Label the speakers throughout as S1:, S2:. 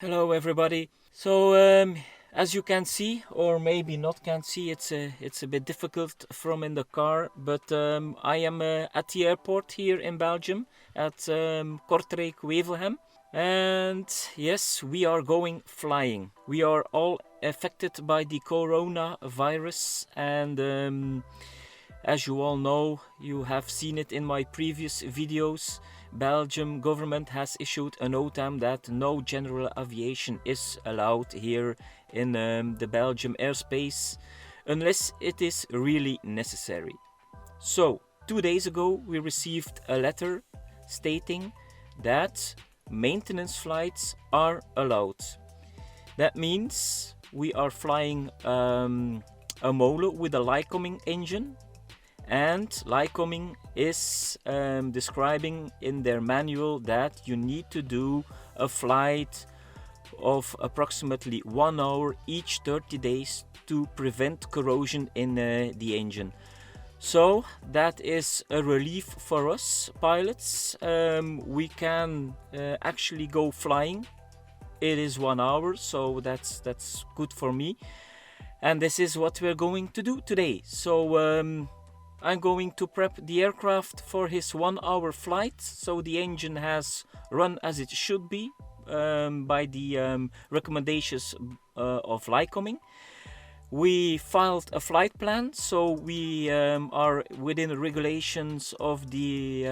S1: Hello everybody. So as you can see, or maybe not can see, it's a bit difficult from in the car, but I am at the airport here in Belgium at Kortrijk-Wevelgem, and yes, we are going flying. We are all affected by the coronavirus, and as you all know, you have seen it in my previous videos. Belgium government has issued a NOTAM that no general aviation is allowed here in the Belgium airspace unless it is really necessary. So 2 days ago we received a letter stating that maintenance flights are allowed. That means we are flying a Molo with a Lycoming engine. And Lycoming is describing in their manual that you need to do a flight of approximately 1 hour each 30 days to prevent corrosion in the engine. So that is a relief for us pilots. We can actually go flying. It is 1 hour, so that's good for me. And this is what we're going to do today. So I'm going to prep the aircraft for his 1 hour flight, so the engine has run as it should be by the recommendations of Lycoming. We filed a flight plan, so we are within the regulations of the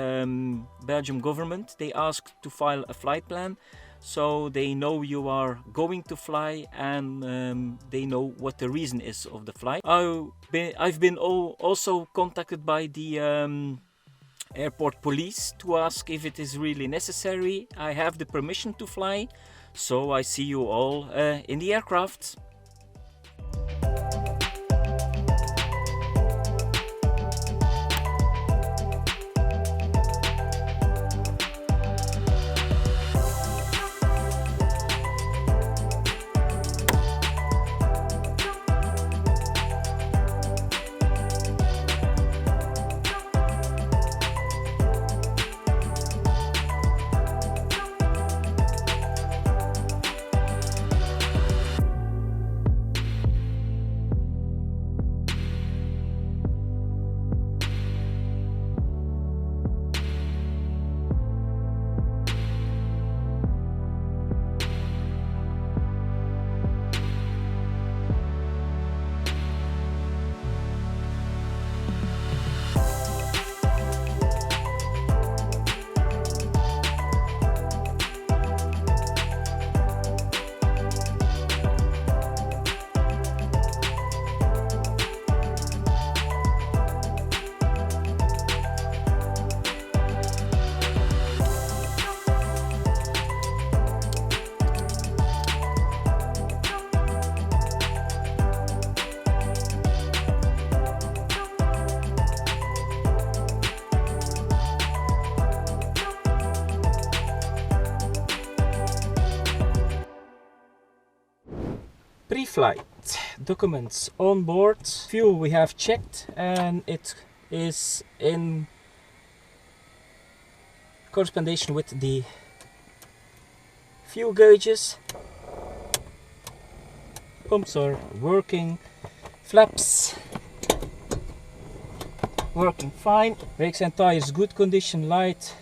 S1: Belgium government. They asked to file a flight plan, so they know you are going to fly, and they know what the reason is of the flight. I've been also contacted by the airport police to ask if it is really necessary. I have the permission to fly, so I see you all in the aircraft. Pre-flight documents on board. Fuel we have checked, and it is in correspondence with the fuel gauges. Pumps are working, flaps working fine, brakes and tires good condition, light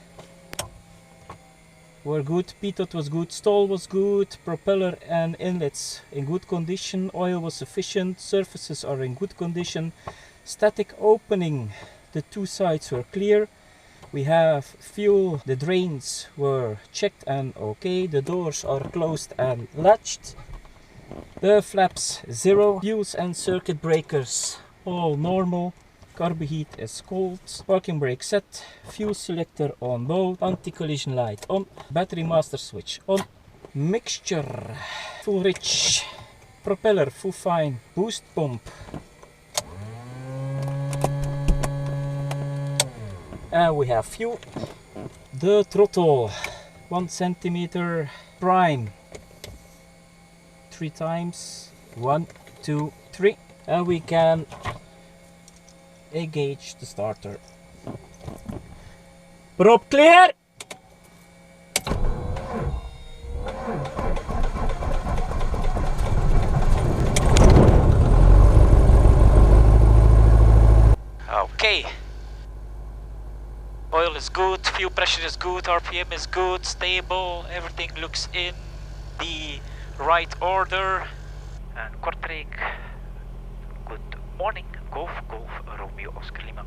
S1: were good, pitot was good, stall was good, propeller and inlets in good condition, oil was sufficient, surfaces are in good condition, static opening, the two sides were clear. We have fuel, the drains were checked and okay, the doors are closed and latched, the flaps zero, fuels and circuit breakers all normal. Carb heat is cold, parking brake set, fuel selector on both, anti-collision light on, battery master switch on, mixture full rich, propeller full fine, boost pump, and we have fuel, the throttle 1 centimeter prime 3 times, 1, 2, 3, and we can engage the starter. Prop clear! level is good, fuel pressure is good, RPM is good, stable, everything looks in the right order. And Kortrijk, good morning, Golf Romeo Oscar Lima.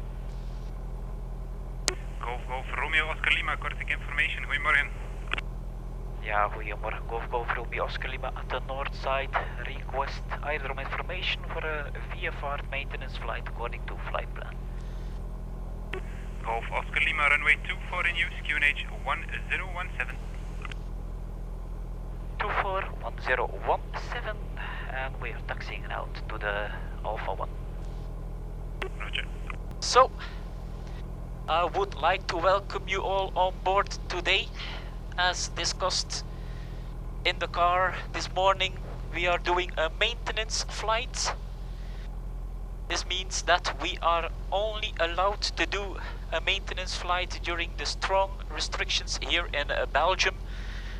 S2: Golf Romeo Oscar Lima, Kortrijk information, goedemorgen.
S1: Ja, goedemorgen, Golf Romeo Oscar Lima at the north side. Request aerodrome information for a VFR maintenance flight according to flight plan.
S2: Golf Oscar Lima, runway 24 in use, QNH 1017.
S1: 241017, and we are taxiing out to the Alpha 1.
S2: Roger.
S1: So, I would like to welcome you all on board today. As discussed in the car this morning, we are doing a maintenance flight. This means that we are only allowed to do a maintenance flight during the strong restrictions here in Belgium.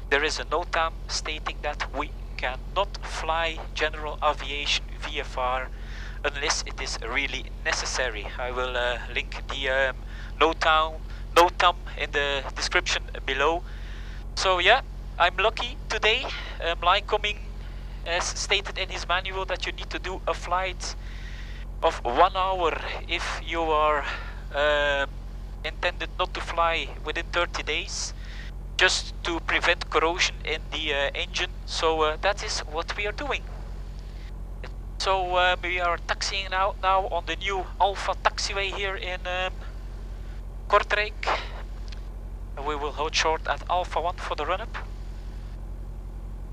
S1: There is a NOTAM stating that we cannot fly general aviation VFR unless it is really necessary. I will link the NOTAM in the description below. So yeah, I'm lucky today. Lycoming has stated in his manual that you need to do a flight of 1 hour if you are intended not to fly within 30 days, just to prevent corrosion in the engine. So that is what we are doing. So we are taxiing out now on the new Alpha taxiway here in Kortrijk. We will hold short at Alpha 1 for the run-up.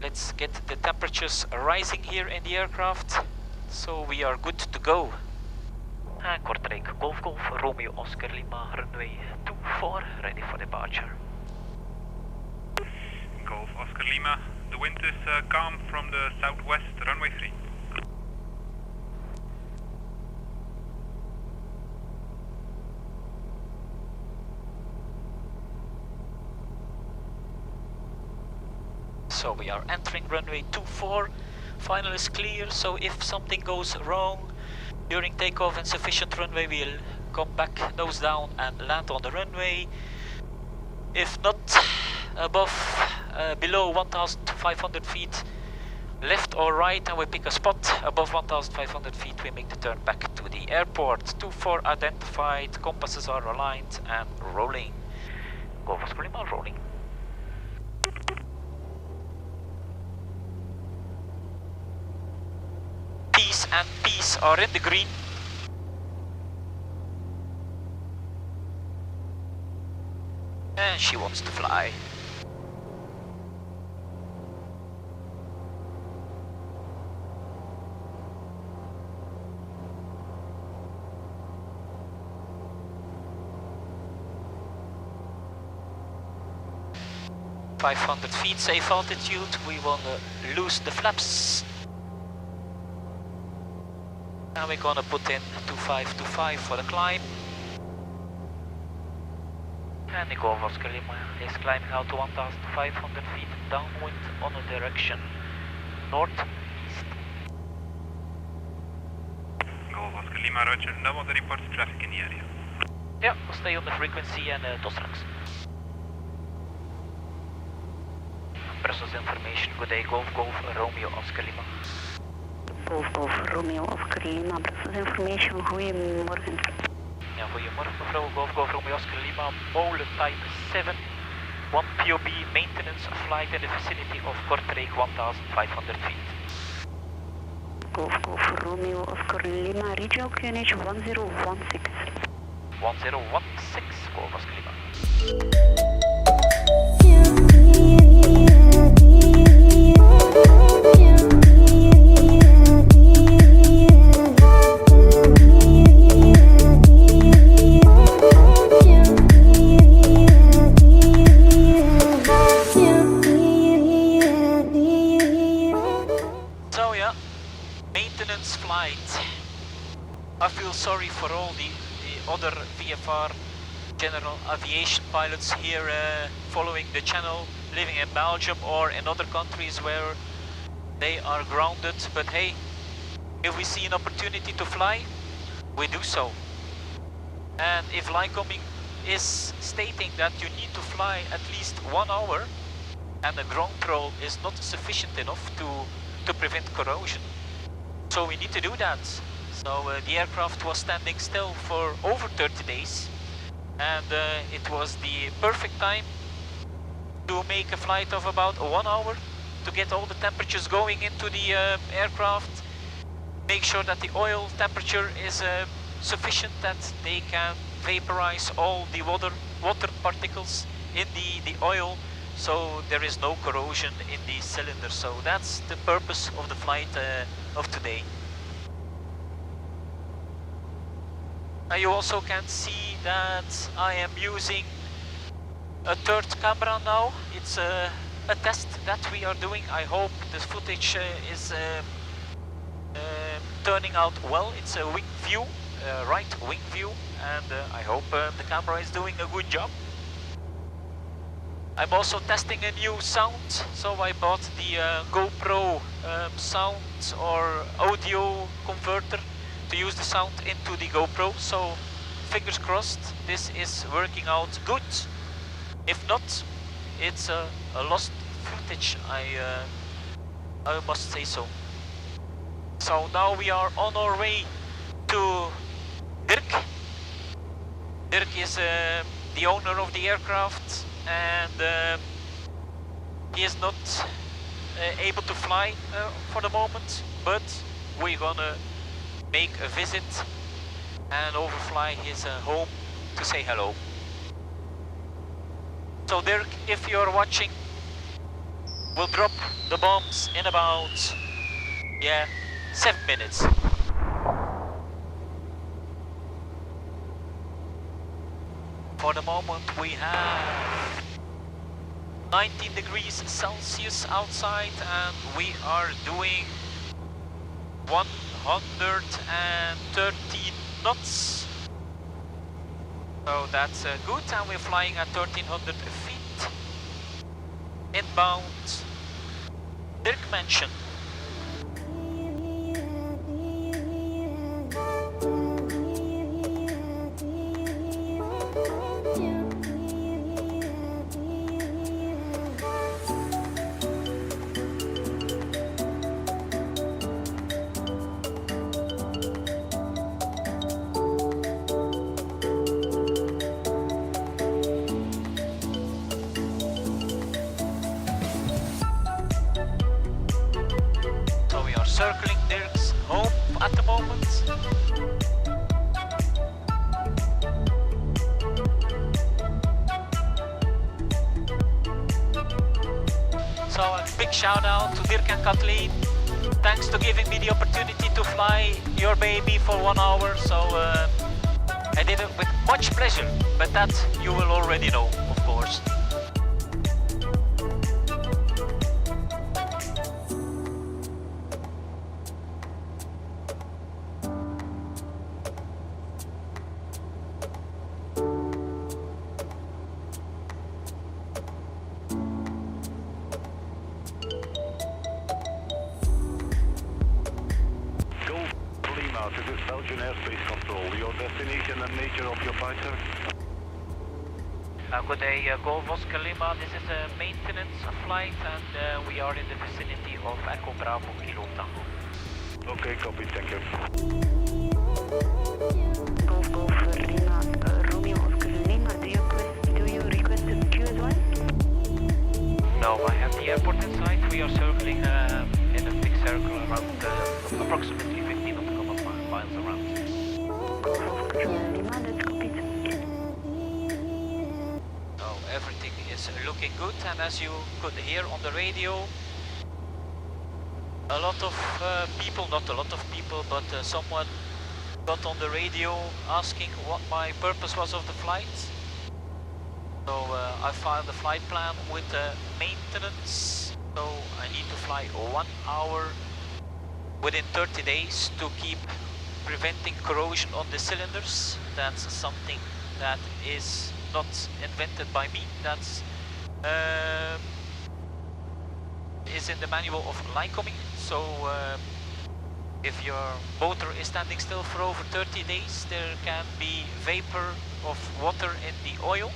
S1: Let's get the temperatures rising here in the aircraft, so we are good to go. And Kortrijk, Golf Romeo Oscar Lima, runway 24, ready for departure.
S2: Golf Oscar Lima, the wind is calm from the southwest, runway 3.
S1: So we are entering runway 24, final is clear, so if something goes wrong during takeoff and sufficient runway, we'll come back nose down and land on the runway. If not, below 1,500 feet left or right, and we pick a spot above 1,500 feet, we make the turn back to the airport. 24 identified, compasses are aligned and rolling. Golf Oscar Lima, rolling. Peace and peace are in the green. And she wants to fly. .500 feet safe altitude. We want to lose the flaps. And we're gonna put in 2525 for the climb. And the Golf Oscar Lima is climbing out to 1,500 feet downwind on a direction northeast.
S2: Golf Oscar Lima, roger. No other reports traffic in the area.
S1: Yeah, we'll stay on the frequency and tot straks. Brussels information, good day, Golf Romeo Oscar Lima.
S3: Golf Romeo Oscar Lima, Brussels information, goedemorgen.
S1: Ja, goedemorgen mevrouw, Golf Romeo Oscar Lima, molen type 7, 1 POB maintenance flight in the vicinity of Kortrijk 1,500 feet.
S3: Golf Romeo Oscar Lima, regional QNH 1016.
S1: 1016, Golf Oscar Lima. Maintenance flight. I feel sorry for all the other VFR general aviation pilots here following the channel, living in Belgium or in other countries where they are grounded, but hey, if we see an opportunity to fly, we do so. And if Lycoming is stating that you need to fly at least 1 hour, and a ground roll is not sufficient enough to prevent corrosion. So we need to do that. So the aircraft was standing still for over 30 days, and it was the perfect time to make a flight of about 1 hour to get all the temperatures going into the aircraft, make sure that the oil temperature is sufficient that they can vaporize all the water particles in the oil, so there is no corrosion in the cylinder. So that's the purpose of the flight of today. You also can see that I am using a third camera now. It's a test that we are doing. I hope this footage is turning out well. It's a wing view, right wing view, and I hope the camera is doing a good job. I'm also testing a new sound, so I bought the GoPro sound or audio converter to use the sound into the GoPro, so fingers crossed this is working out good. If not, it's a lost footage, I must say so. So now we are on our way to Dirk. Dirk is the owner of the aircraft, and he is not able to fly for the moment, but we're gonna make a visit and overfly his home to say hello. So Dirk, if you're watching, we'll drop the bombs in about 7 minutes. For the moment we have 19 degrees Celsius outside, and we are doing 113 knots. So that's good, and we're flying at 1300 feet. Inbound Dirk Mansion. Circling Dirk's home at the moment. So a big shout out to Dirk and Kathleen. Thanks to giving me the opportunity to fly your baby for 1 hour. So I did it with much pleasure, but that you will already know, of course.
S4: This is Belgian airspace control. Your destination and nature of your flight, sir?
S1: Good day, Golf Oscar Lima. This is a maintenance flight, and we are in the vicinity of Echo Bravo Kilo Tango.
S4: Okay, copy. Thank you.
S3: Golf Lima, Romeo Oscar Lima. Do you request a queue as well?
S1: No, I have the airport in sight. We are circling in a big circle around approximately 15 miles around.
S3: Golf Oscar Lima, that's copied.
S1: So everything is looking good, and as you could hear on the radio, a lot of people, not a lot of people, but someone got on the radio asking what my purpose was of the flight. So I filed a flight plan with maintenance, so I need to fly 1 hour within 30 days to keep preventing corrosion on the cylinders. That's something that is not invented by me. That's is in the manual of Lycoming. So If your motor is standing still for over 30 days, there can be vapor of water in the oil,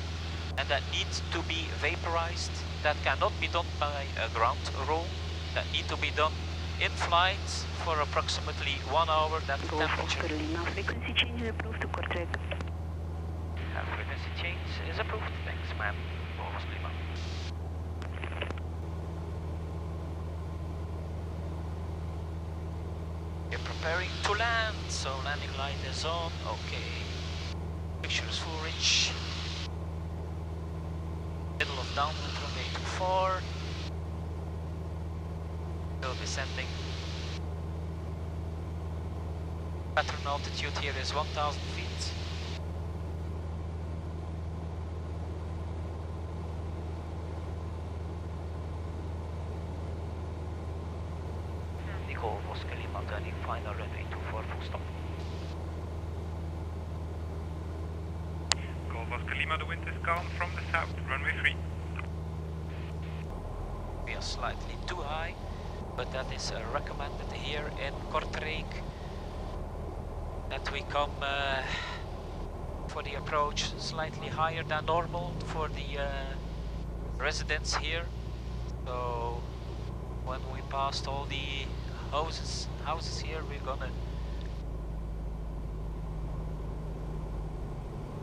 S1: and that needs to be vaporized. That cannot be done by a ground roll. That need to be done in flight for approximately 1 hour. That temperature.
S3: Frequency change is approved to Kortrijk.
S1: Frequency change is approved. Thanks, ma'am. Almost Lima. We're preparing to land, so landing light is on. Okay. Picture is full reach. Middle of downwind runway 24. Still descending. Pattern altitude here is 1000 feet. Nicole Oscar Lima, turning final runway 24, full stop.
S2: Golf Oscar Lima, the wind is calm from the south, runway 3.
S1: We are slightly too high, but that is recommended here in Kortrijk, that we come for the approach slightly higher than normal for the residents here. So when we passed all the houses here, we're gonna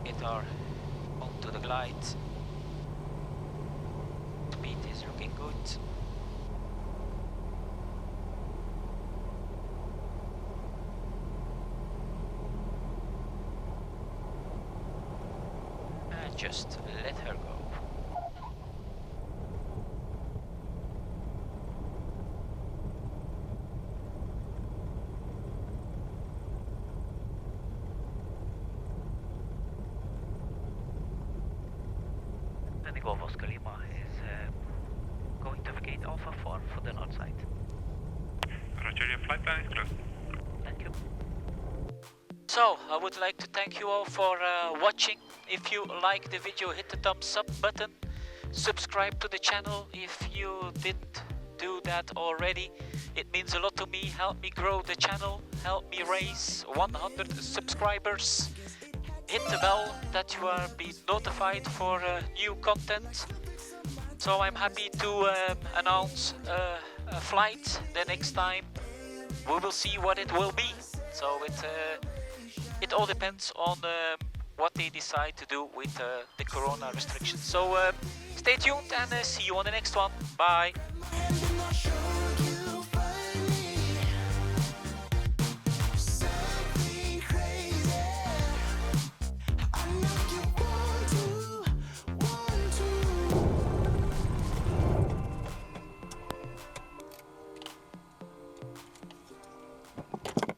S1: get our onto the glide. Speed is looking good. And just let her go. Golf Oscar Lima is going to navigate Alpha 4 for the north side.
S2: Roger, your flight plan is closed.
S1: Thank you. So, I would like to thank you all for watching. If you like the video, hit the thumbs up button. Subscribe to the channel if you didn't do that already. It means a lot to me. Help me grow the channel. Help me raise 100 subscribers. Hit the bell that you are being notified for new content. So I'm happy to announce a flight the next time. We will see what it will be. So it all depends on what they decide to do with the corona restrictions. So stay tuned and see you on the next one. Bye.